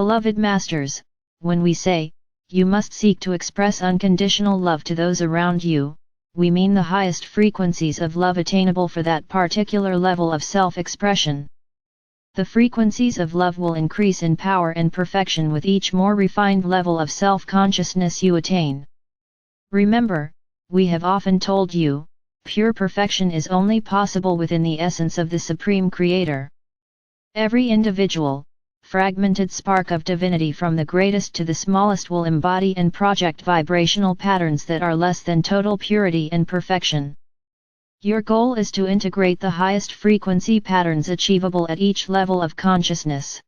Beloved Masters, when we say, you must seek to express unconditional love to those around you, we mean the highest frequencies of love attainable for that particular level of self-expression. The frequencies of love will increase in power and perfection with each more refined level of self-consciousness you attain. Remember, we have often told you, pure perfection is only possible within the essence of the Supreme Creator. Every individual, fragmented spark of divinity from the greatest to the smallest will embody and project vibrational patterns that are less than total purity and perfection. Your goal is to integrate the highest frequency patterns achievable at each level of consciousness.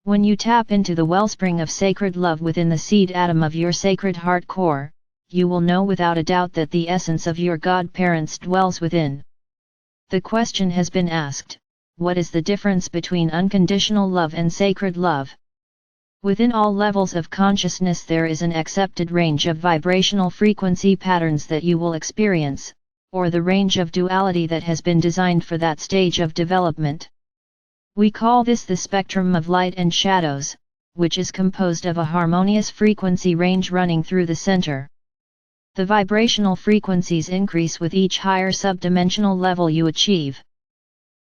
When you tap into the wellspring of sacred love within the seed atom of your sacred heart core, you will know without a doubt that the essence of your God parents dwells within. The question has been asked, what is the difference between unconditional love and sacred love? Within all levels of consciousness there is an accepted range of vibrational frequency patterns that you will experience, or the range of duality that has been designed for that stage of development. We call this the spectrum of light and shadows, which is composed of a harmonious frequency range running through the center. The vibrational frequencies increase with each higher subdimensional level you achieve.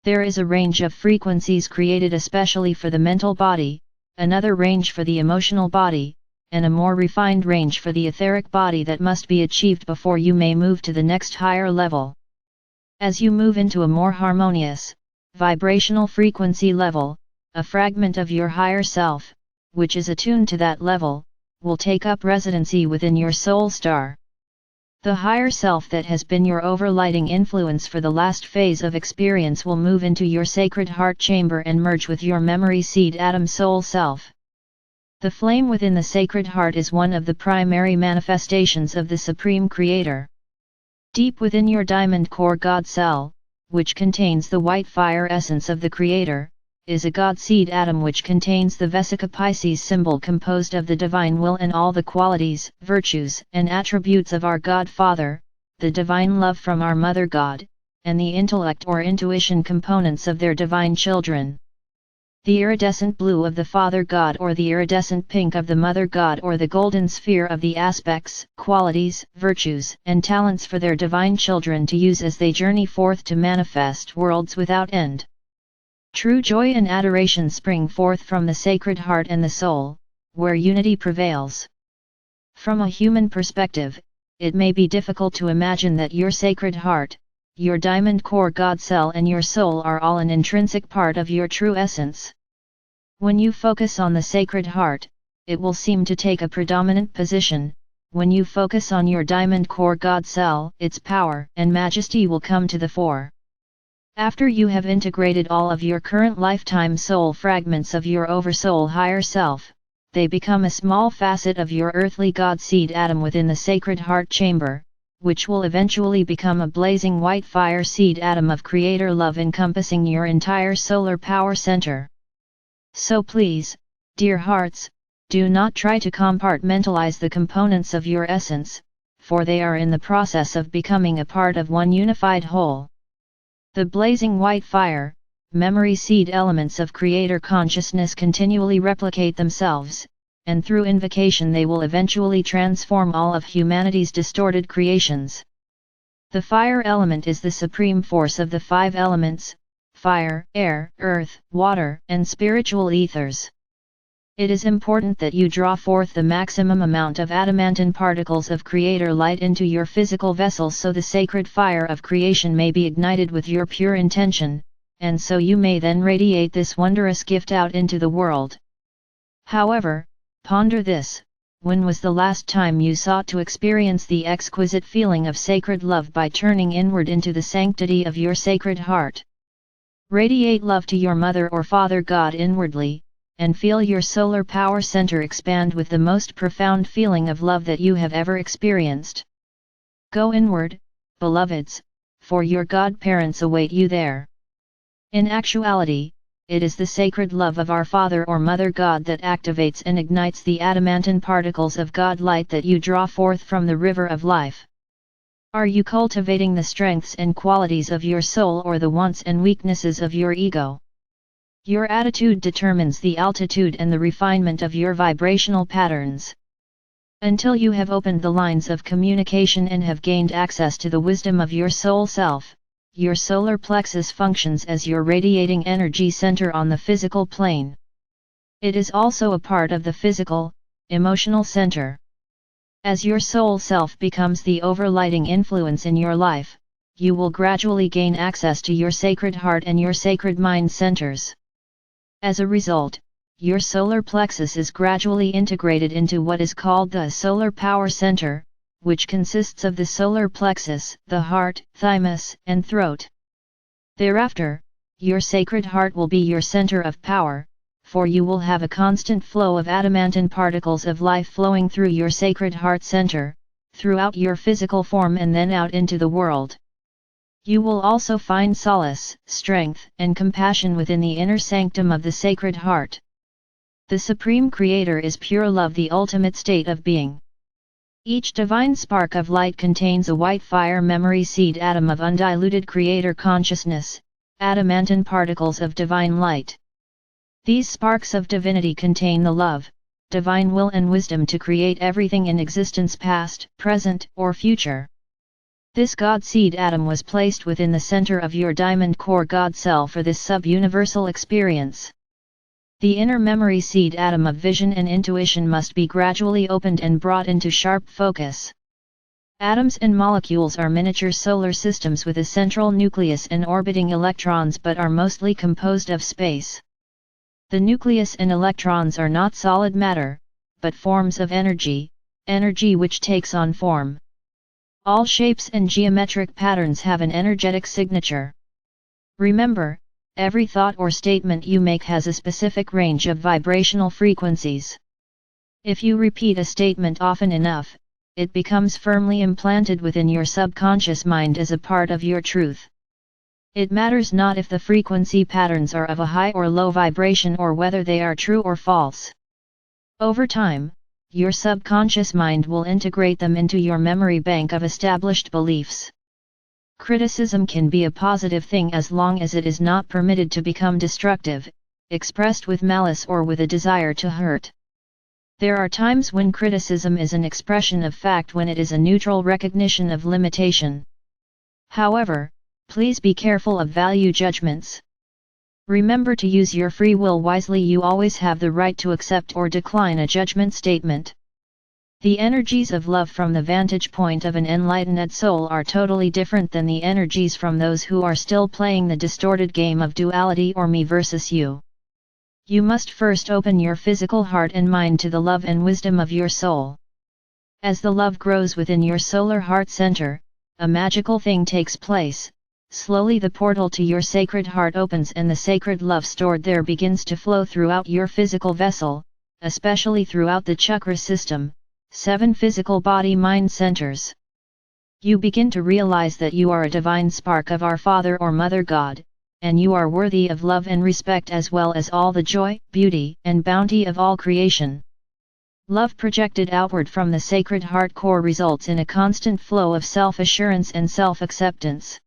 There is a range of frequencies created especially for the mental body, another range for the emotional body, and a more refined range for the etheric body that must be achieved before you may move to the next higher level. As you move into a more harmonious, vibrational frequency level, a fragment of your higher self, which is attuned to that level, will take up residency within your soul star. The higher self that has been your overlighting influence for the last phase of experience will move into your sacred heart chamber and merge with your memory seed atom soul self. The flame within the sacred heart is one of the primary manifestations of the Supreme Creator. Deep within your diamond core God cell, which contains the white fire essence of the Creator, is a God seed atom which contains the Vesica Pisces symbol composed of the divine will and all the qualities, virtues, and attributes of our God Father, the divine love from our Mother God, and the intellect or intuition components of their divine children. The iridescent blue of the Father God or the iridescent pink of the Mother God or the golden sphere of the aspects, qualities, virtues, and talents for their divine children to use as they journey forth to manifest worlds without end. True joy and adoration spring forth from the sacred heart and the soul, where unity prevails. From a human perspective, it may be difficult to imagine that your sacred heart, your diamond core God cell and your soul are all an intrinsic part of your true essence. When you focus on the sacred heart, it will seem to take a predominant position. When you focus on your diamond core God cell, its power and majesty will come to the fore. After you have integrated all of your current lifetime soul fragments of your oversoul higher self, they become a small facet of your earthly God seed atom within the sacred heart chamber, which will eventually become a blazing white fire seed atom of Creator love encompassing your entire solar power center. So please, dear hearts, do not try to compartmentalize the components of your essence, for they are in the process of becoming a part of one unified whole. The blazing white fire, memory seed elements of Creator consciousness continually replicate themselves, and through invocation they will eventually transform all of humanity's distorted creations. The fire element is the supreme force of the 5 elements: fire, air, earth, water, and spiritual ethers. It is important that you draw forth the maximum amount of adamantine particles of Creator light into your physical vessel so the sacred fire of creation may be ignited with your pure intention, and so you may then radiate this wondrous gift out into the world. However, ponder this: when was the last time you sought to experience the exquisite feeling of sacred love by turning inward into the sanctity of your sacred heart? Radiate love to your Mother or Father God inwardly, and feel your solar power center expand with the most profound feeling of love that you have ever experienced. Go inward, beloveds, for your God parents await you there. In actuality, it is the sacred love of our Father or Mother God that activates and ignites the adamantine particles of God light that you draw forth from the river of life. Are you cultivating the strengths and qualities of your soul or the wants and weaknesses of your ego? Your attitude determines the altitude and the refinement of your vibrational patterns. Until you have opened the lines of communication and have gained access to the wisdom of your soul self, your solar plexus functions as your radiating energy center on the physical plane. It is also a part of the physical, emotional center. As your soul self becomes the overlighting influence in your life, you will gradually gain access to your sacred heart and your sacred mind centers. As a result, your solar plexus is gradually integrated into what is called the solar power center, which consists of the solar plexus, the heart, thymus, and throat. Thereafter, your sacred heart will be your center of power, for you will have a constant flow of adamantine particles of life flowing through your sacred heart center, throughout your physical form and then out into the world. You will also find solace, strength, and compassion within the inner sanctum of the sacred heart. The Supreme Creator is pure love, the ultimate state of being. Each divine spark of light contains a white fire memory seed atom of undiluted Creator consciousness, adamantine particles of divine light. These sparks of divinity contain the love, divine will and wisdom to create everything in existence, past, present, or future. This God seed atom was placed within the center of your diamond core God cell for this sub-universal experience. The inner memory seed atom of vision and intuition must be gradually opened and brought into sharp focus. Atoms and molecules are miniature solar systems with a central nucleus and orbiting electrons, but are mostly composed of space. The nucleus and electrons are not solid matter, but forms of energy, energy which takes on form. All shapes and geometric patterns have an energetic signature. Remember, every thought or statement you make has a specific range of vibrational frequencies. If you repeat a statement often enough, it becomes firmly implanted within your subconscious mind as a part of your truth. It matters not if the frequency patterns are of a high or low vibration or whether they are true or false. Over time, your subconscious mind will integrate them into your memory bank of established beliefs. Criticism can be a positive thing as long as it is not permitted to become destructive, expressed with malice or with a desire to hurt. There are times when criticism is an expression of fact, when it is a neutral recognition of limitation. However, please be careful of value judgments. Remember to use your free will wisely. You always have the right to accept or decline a judgment statement. The energies of love from the vantage point of an enlightened soul are totally different than the energies from those who are still playing the distorted game of duality or me versus you. You must first open your physical heart and mind to the love and wisdom of your soul. As the love grows within your solar heart center, a magical thing takes place. Slowly the portal to your sacred heart opens and the sacred love stored there begins to flow throughout your physical vessel, especially throughout the chakra system, 7 physical body-mind centers. You begin to realize that you are a divine spark of our Father or Mother God, and you are worthy of love and respect as well as all the joy, beauty, and bounty of all creation. Love projected outward from the sacred heart core results in a constant flow of self-assurance and self-acceptance.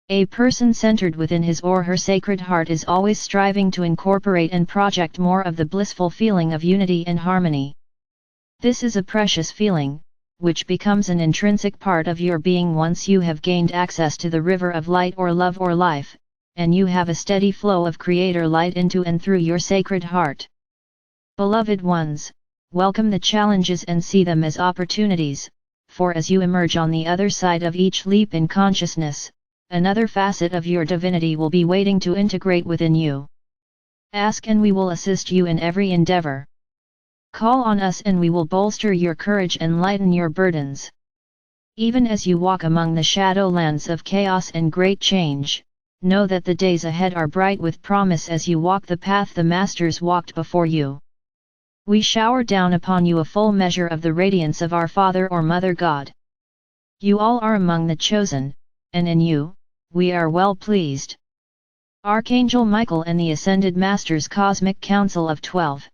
A person centered within his or her sacred heart is always striving to incorporate and project more of the blissful feeling of unity and harmony. This is a precious feeling, which becomes an intrinsic part of your being once you have gained access to the river of light or love or life, and you have a steady flow of Creator light into and through your sacred heart. Beloved ones, welcome the challenges and see them as opportunities, for as you emerge on the other side of each leap in consciousness, another facet of your divinity will be waiting to integrate within you. Ask and we will assist you in every endeavor. Call on us and we will bolster your courage and lighten your burdens. Even as you walk among the shadowlands of chaos and great change, know that the days ahead are bright with promise as you walk the path the Masters walked before you. We shower down upon you a full measure of the radiance of our Father or Mother God. You all are among the chosen, and in you, we are well pleased. Archangel Michael and the Ascended Masters Cosmic Council of 12.